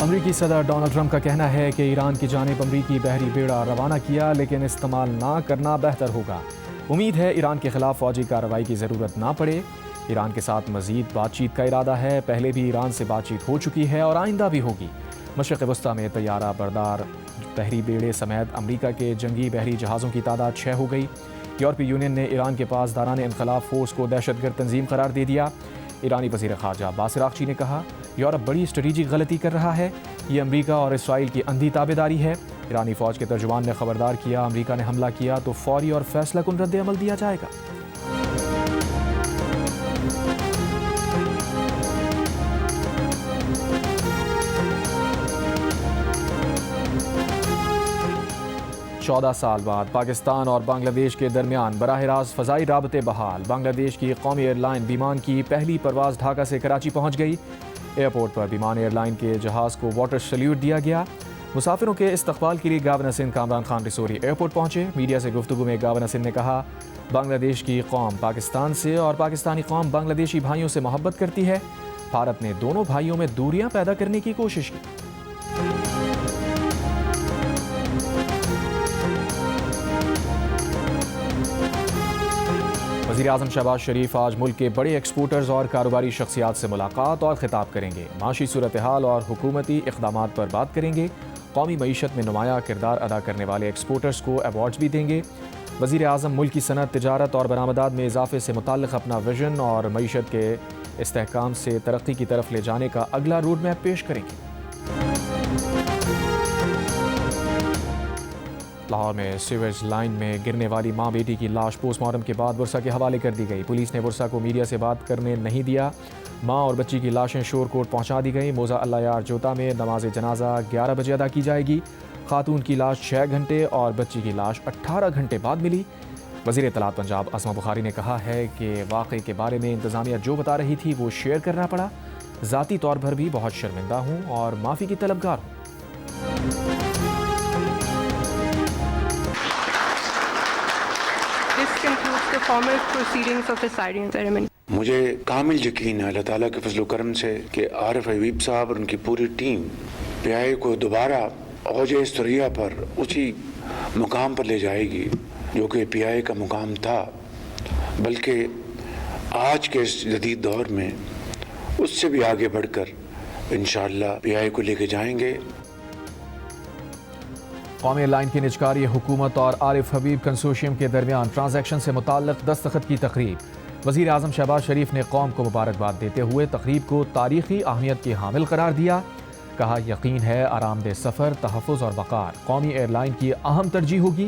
امریکی صدر Donald Trump کا کہنا ہے کہ ایران کی جانب امریکی بحری بیڑا روانہ کیا لیکن استعمال نہ کرنا بہتر ہوگا۔ امید ہے ایران کے خلاف فوجی کارروائی کی ضرورت نہ پڑے۔ ایران کے ساتھ مزید بات چیت کا ارادہ ہے، پہلے بھی ایران سے بات چیت ہو چکی ہے اور آئندہ بھی ہوگی۔ مشرق وسطیٰ میں طیارہ بردار بحری بیڑے سمیت امریکہ کے جنگی بحری جہازوں کی تعداد 6 ہو گئی۔ یورپی یونین نے ایران کے پاس داران انقلاب فورس کو دہشت گرد تنظیم قرار دے دیا۔ ایرانی وزیر خارجہ عباس عراقچی نے کہا، یورپ بڑی اسٹریٹجک غلطی کر رہا ہے، یہ امریکہ اور اسرائیل کی اندھی تابع داری ہے۔ ایرانی فوج کے ترجمان نے خبردار کیا، امریکہ نے حملہ کیا تو فوری اور فیصلہ کن رد عمل دیا جائے گا۔ چودہ سال بعد پاکستان اور بنگلہ دیش کے درمیان براہ راست فضائی رابطے بحال۔ بنگلہ دیش کی قومی ایئر لائن بیمان کی پہلی پرواز ڈھاکہ سے کراچی پہنچ گئی۔ ایئرپورٹ پر بیمان ایئر لائن کے جہاز کو واٹر سیلیوٹ دیا گیا۔ مسافروں کے استقبال کے لیے گورنر سندھ کامران خان رسوری ایئرپورٹ پہنچے۔ میڈیا سے گفتگو میں گورنر سندھ نے کہا، بنگلہ دیش کی قوم پاکستان سے اور پاکستانی قوم بنگلہ دیشی بھائیوں سے محبت کرتی ہے۔ بھارت نے دونوں بھائیوں میں دوریاں پیدا کرنے کی کوشش کی۔ وزیراعظم شہباز شریف آج ملک کے بڑے ایکسپورٹرز اور کاروباری شخصیات سے ملاقات اور خطاب کریں گے۔ معاشی صورتحال اور حکومتی اقدامات پر بات کریں گے۔ قومی معیشت میں نمایاں کردار ادا کرنے والے ایکسپورٹرز کو ایوارڈز بھی دیں گے۔ وزیر اعظم ملک کی صنعت، تجارت اور برآمدات میں اضافے سے متعلق اپنا ویژن اور معیشت کے استحکام سے ترقی کی طرف لے جانے کا اگلا روڈ میپ پیش کریں گے۔ لاہور میں سیویج لائن میں گرنے والی ماں بیٹی کی لاش پوسٹ مارٹم کے بعد ورثا کے حوالے کر دی گئی۔ پولیس نے ورثا کو میڈیا سے بات کرنے نہیں دیا۔ ماں اور بچی کی لاشیں شور کوٹ پہنچا دی گئی۔ موزہ اللہ یار جوتا میں نماز جنازہ 11 بجے ادا کی جائے گی۔ خاتون کی لاش 6 گھنٹے اور بچی کی لاش 18 گھنٹے بعد ملی۔ وزیر اطلاعات پنجاب اسما بخاری نے کہا ہے کہ واقعے کے بارے میں انتظامیہ جو بتا رہی تھی وہ شیئر کرنا پڑا۔ ذاتی طور پر بھی بہت شرمندہ ہوں اور معافی کی طلبگار ہوں۔ مجھے کامل یقین ہے اللہ تعالیٰ کے فضل و کرم سے کہ عارف حبیب صاحب اور ان کی پوری ٹیم PI کو دوبارہ اوج ثریا پر اسی مقام پر لے جائے گی جو کہ PI کا مقام تھا، بلکہ آج کے اس جدید دور میں اس سے بھی آگے بڑھ کر انشاءاللہ PI کو لے کے جائیں گے۔ قومی ایئر لائن کی نجکاری حکومت اور عارف حبیب کنسورشیم کے درمیان ٹرانزیکشن سے متعلق دستخط کی تقریب۔ وزیر اعظم شہباز شریف نے قوم کو مبارکباد دیتے ہوئے تقریب کو تاریخی اہمیت کی حامل قرار دیا۔ کہا، یقین ہے آرام دہ سفر، تحفظ اور وقار قومی ایئر لائن کی اہم ترجیح ہوگی،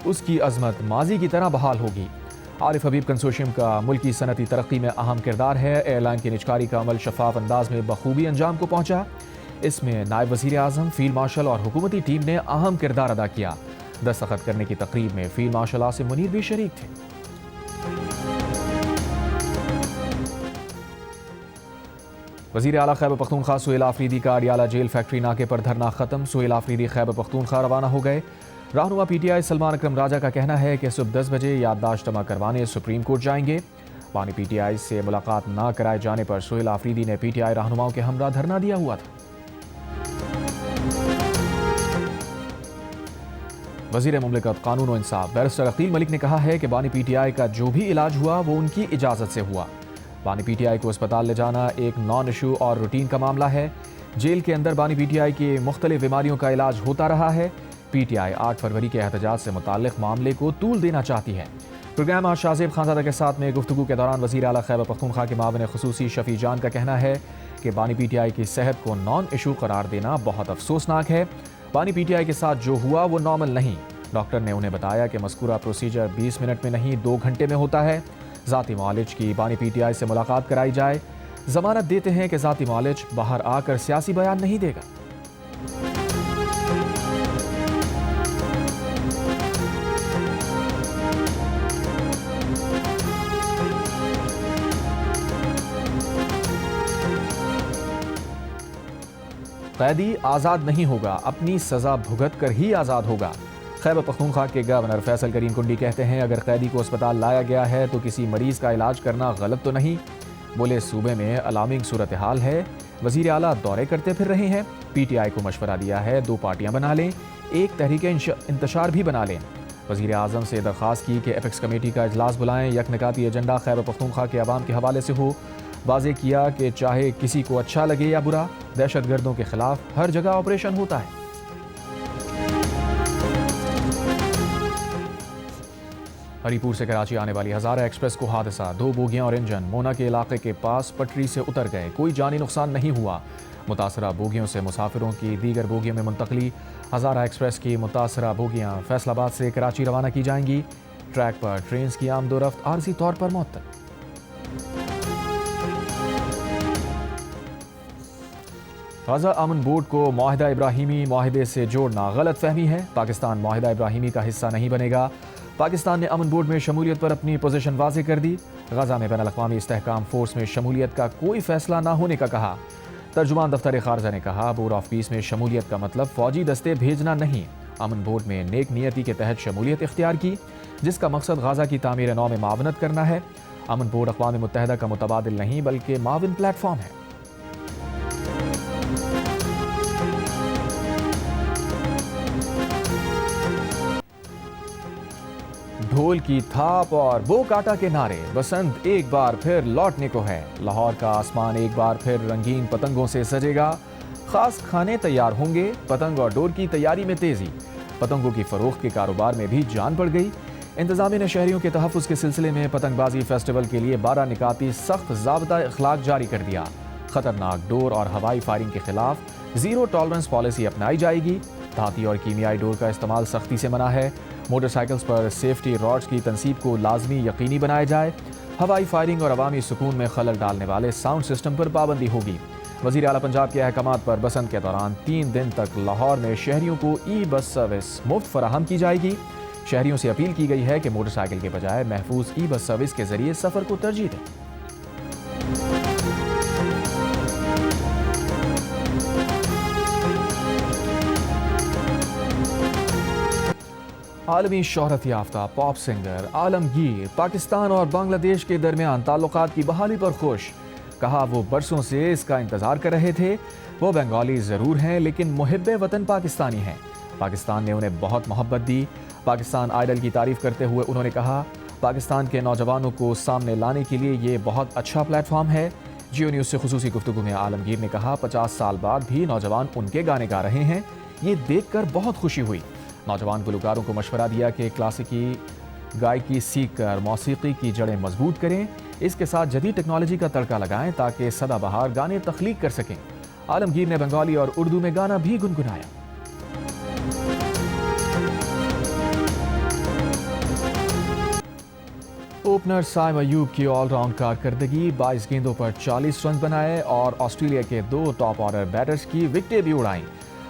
اس کی عظمت ماضی کی طرح بحال ہوگی۔ عارف حبیب کنسورشیم کا ملکی صنعتی ترقی میں اہم کردار ہے۔ ایئر لائن کی نجکاری کا عمل شفاف انداز میں بخوبی انجام کو پہنچا۔ اس میں نائب وزیر اعظم، فیلڈ مارشل اور حکومتی ٹیم نے اہم کردار ادا کیا۔ دستخط کرنے کی تقریب میں فیلڈ مارشل عاصم منیر بھی شریک تھے۔ وزیر اعلیٰ خیبر پختونخوا سہیل آفریدی کا اڈیالہ جیل فیکٹری ناکے پر دھرنا ختم۔ سہیل آفریدی خیبر پختونخوا روانہ ہو گئے۔ رہنما PTI سلمان اکرم راجہ کا کہنا ہے کہ صبح 10 بجے یادداشت جمع کروانے سپریم کورٹ جائیں گے۔ بانی PTI سے ملاقات نہ کرائے جانے پر سہیل آفریدی نے PTI رہنماؤں کے ہمراہ دھرنا دیا ہوا تھا۔ وزیر مملکت قانون و انصاف بیرسٹر عقیل ملک نے کہا ہے کہ بانی PTI کا جو بھی علاج ہوا وہ ان کی اجازت سے ہوا۔ بانی PTI کو اسپتال لے جانا ایک نان ایشو اور روٹین کا معاملہ ہے۔ جیل کے اندر بانی PTI کی مختلف بیماریوں کا علاج ہوتا رہا ہے۔ PTI 8 فروری کے احتجاج سے متعلق معاملے کو طول دینا چاہتی ہے۔ پروگرام آج شاہزیب خانزادہ کے ساتھ میں گفتگو کے دوران وزیر اعلیٰ خیبر پختونخوا کے معاون خصوصی شفیع جان کا کہنا ہے کہ بانی PTI کی صحت کو نان ایشو قرار دینا بہت افسوسناک ہے۔ بانی PTI کے ساتھ جو ہوا وہ نارمل نہیں۔ ڈاکٹر نے انہیں بتایا کہ مذکورہ پروسیجر 20 منٹ میں نہیں 2 گھنٹے میں ہوتا ہے۔ ذاتی معالج کی بانی PTI سے ملاقات کرائی جائے۔ ضمانت دیتے ہیں کہ ذاتی معالج باہر آ کر سیاسی بیان نہیں دے گا۔ قیدی آزاد نہیں ہوگا، اپنی سزا بھگت کر ہی آزاد ہوگا۔ خیبر پختونخوا کے گورنر فیصل کریم کنڈی کہتے ہیں اگر قیدی کو اسپتال لایا گیا ہے تو کسی مریض کا علاج کرنا غلط تو نہیں۔ بولے صوبے میں الارمنگ صورتحال ہے، वज़ीर आला दौरे करते फिर रहे हैं। PTI को मशवरा दिया है 2 पार्टियां बना लें, एक तहरीक इंतशार भी बना लें। वज़ीर आज़म से दरख्वास्त की कि एपेक्स कमेटी का इजलास बुलाएं, यकनिकाती एजेंडा खैबर पख्तूनख्वा के अवाम के हवाले से हो। वाज़ेह किया कि चाहे किसी को अच्छा लगे या बुरा, दहशत गर्दों के खिलाफ हर जगह ऑपरेशन होता है। हरीपुर से कराची आने वाली हज़ारा एक्सप्रेस को हादसा, 2 बोगियां और इंजन मोना के इलाके के पास पटरी से उतर गए, कोई जानी नुकसान नहीं हुआ। मुतासरा बोगियों से मुसाफिरों की दीगर बोगियों में मुंतकली। हज़ारा एक्सप्रेस की मुतासरा बोगियां फैसलाबाद से कराची रवाना की जाएंगी। ट्रैक पर ट्रेन की आमदोरफ्त आरजी तौर पर मुअत्तल। गजा अमन बोर्ड को माहिदा इब्राहिमी माहिदे से जोड़ना गलत फहमी है। पाकिस्तान माहिदा इब्राहिमी का हिस्सा नहीं बनेगा। पाकिस्तान ने अमन बोर्ड में शमूलियत पर अपनी पोजीशन वाज़ेह कर दी। गजा में बैनुल-अक़वामी इस्तेहकाम फोर्स में शमूलियत का कोई फैसला ना होने का कहा। तर्जुमान दफ्तर खारजा ने कहा, बोर्ड ऑफ पीस में शमूलियत का मतलब फौजी दस्ते भेजना नहीं। अमन बोर्ड में नेक नियति के तहत शमूलियत इख्तियार की, जिसका मकसद गाजा की तामीर नौ में मावनत करना है। अमन बोर्ड अक़वाम मुत्तहिदा का मुतबादिल नहीं बल्कि माविन प्लेटफॉर्म है। ढोल की थाप और बो काटा के नारे, बसंत एक बार फिर लौटने को है। लाहौर का आसमान एक बार फिर रंगीन पतंगों से सजेगा। खास खाने तैयार होंगे, पतंग और डोर की तैयारी में तेजी। पतंगों की फरोख्त के कारोबार में भी जान पड़ गई। इंतजामिया ने शहरियों के तहफ़्फ़ुज़ के सिलसिले में पतंगबाजी फेस्टिवल के लिए 12 निकाती सख्त ज़ाब्ता इखलाक जारी कर दिया। खतरनाक डोर और हवाई फायरिंग के खिलाफ जीरो टॉलरेंस पॉलिसी अपनाई जाएगी। धाती और कीमियाई डोर का इस्तेमाल सख्ती से मना है। मोटरसाइकिल्स पर सेफ्टी रॉड्स की तनसीब को लाजमी यकीनी बनाया जाए। हवाई फायरिंग और अवामी सुकून में खलल डालने वाले साउंड सिस्टम पर पाबंदी होगी। वज़ीर आला पंजाब के अहकामात पर बसंत के दौरान 3 दिन तक लाहौर में शहरियों को ई बस सर्विस मुफ्त फराहम की जाएगी। शहरियों से अपील की गई है कि मोटरसाइकिल के बजाय महफूज ई बस सर्विस के जरिए सफ़र को तरजीह दें। आलमी शोहरत याफ्ता पॉप सिंगर आलमगीर पाकिस्तान और बांग्लादेश के दरमियान ताल्लुकात की बहाली पर खुश। कहा वो बरसों से इसका इंतजार कर रहे थे। वो बंगाली ज़रूर हैं लेकिन मुहिब्बे वतन पाकिस्तानी हैं। पाकिस्तान ने उन्हें बहुत मोहब्बत दी। पाकिस्तान आइडल की तारीफ करते हुए उन्होंने कहा, पाकिस्तान के नौजवानों को सामने लाने के लिए ये बहुत अच्छा प्लेटफॉर्म है। जियो न्यूज़ से खुसूसी गुफ्तगू में आलमगीर ने कहा, 50 साल बाद भी नौजवान उनके गाने गा रहे हैं, ये देखकर बहुत खुशी हुई। नौजवान गुलकारों को मशवरा दिया कि क्लासिकी गायकी सीख कर मौसीकी की जड़ें मजबूत करें। इसके साथ जदीद टेक्नोलॉजी का तड़का लगाएं ताकि सदाबहार गाने तख्लीक कर सकें। आलमगीर ने बंगाली और उर्दू में गाना भी गुनगुनाया। ओपनर साइम अयूब की ऑलराउंड कारकर्दगी, 22 गेंदों पर 40 रन बनाए और ऑस्ट्रेलिया के 2 टॉप ऑर्डर बैटर्स की विकेटें भी उड़ाईं।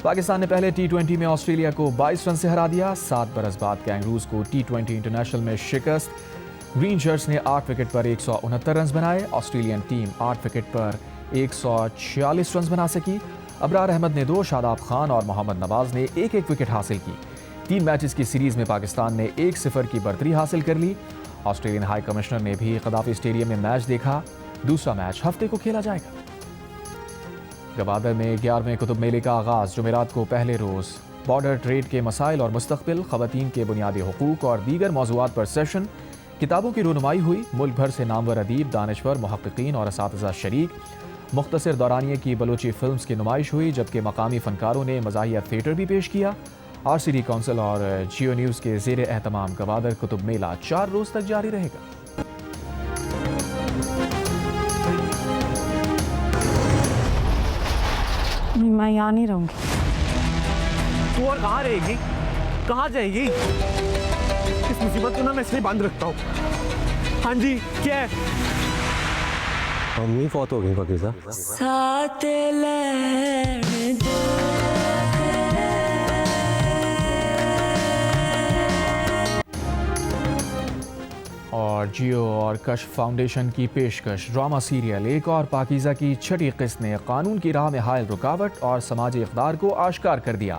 पाकिस्तान ने पहले T20 में ऑस्ट्रेलिया को 22 रन से हरा दिया। 7 बरस बाद कैंगरूज को T20 इंटरनेशनल में शिकस्त। ग्रीन शर्ट्स ने 8 विकेट पर 169 रन बनाए। ऑस्ट्रेलियन टीम 8 विकेट पर 146 रन बना सकी। अबरार अहमद ने 2, शादाब खान और मोहम्मद नवाज ने 1-1 विकेट हासिल की। 3 मैचेस की सीरीज में पाकिस्तान ने 1-0 की बढ़तरी हासिल कर ली। ऑस्ट्रेलियन हाई कमिश्नर ने भी गद्दाफी स्टेडियम में मैच देखा। दूसरा मैच हफ्ते को खेला जाएगा। गवादर में 11वें कुतुब मेले का आगाज़, जुमेरात को पहले रोज़ बॉर्डर ट्रेड के मसाइल और मुस्तक़बिल, ख़वातीन के बुनियादी हुकूक और दीगर मौज़ूआत पर सेशन। किताबों की रुनुमाई हुई। मुल्क भर से नामवर अदीब, दानिश्वर, मुहक्किकीन और असातिज़ा शरीक। मुख्तसर दौरानिए की बलोची फिल्म्स की नुमाइश हुई, जबकि मकामी फ़नकारों ने मज़ाहिया थिएटर भी पेश किया। RCD काउंसिल और जियो न्यूज़ के ज़ेर एहतमाम गवादर कुतुब मेला 4 रोज़ तक जारी रहेगा। मैं यहाँ नहीं रहूँगी। तू और कहाँ रहेगी, कहाँ जाएगी? इस मुसीबत को ना मैं इसलिए बांध रखता हूँ। हाँ जी, क्या है? अम्मी फौत हो गई फकीर साथ लैण दो। और जियो और कश फाउंडेशन की पेशकश ड्रामा सीरियल एक और पाकीज़ा की छठी किस्त ने कानून की राह में हायल रुकावट और समाजी इक़दार को आश्कार कर दिया।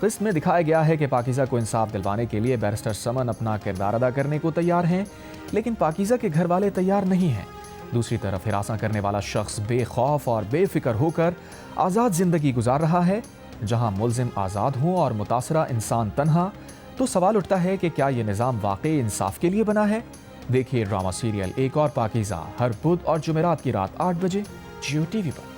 किस्त में दिखाया गया है कि पाकीज़ा को इंसाफ दिलवाने के लिए बैरिस्टर समन अपना किरदार अदा करने को तैयार हैं, लेकिन पाकीज़ा के घर वाले तैयार नहीं हैं। दूसरी तरफ हिरासत करने वाला शख्स बेखौफ और बेफिक्र होकर आज़ाद ज़िंदगी गुजार रहा है। जहां मुलजिम आज़ाद हों और मुतासरा इंसान तन्हा, तो सवाल उठता है कि क्या ये निज़ाम वाकई इंसाफ के लिए बना है। देखिए ड्रामा सीरियल एक और पाकीज़ा हर बुध और जुमेरात की रात 8 बजे जियो टीवी पर।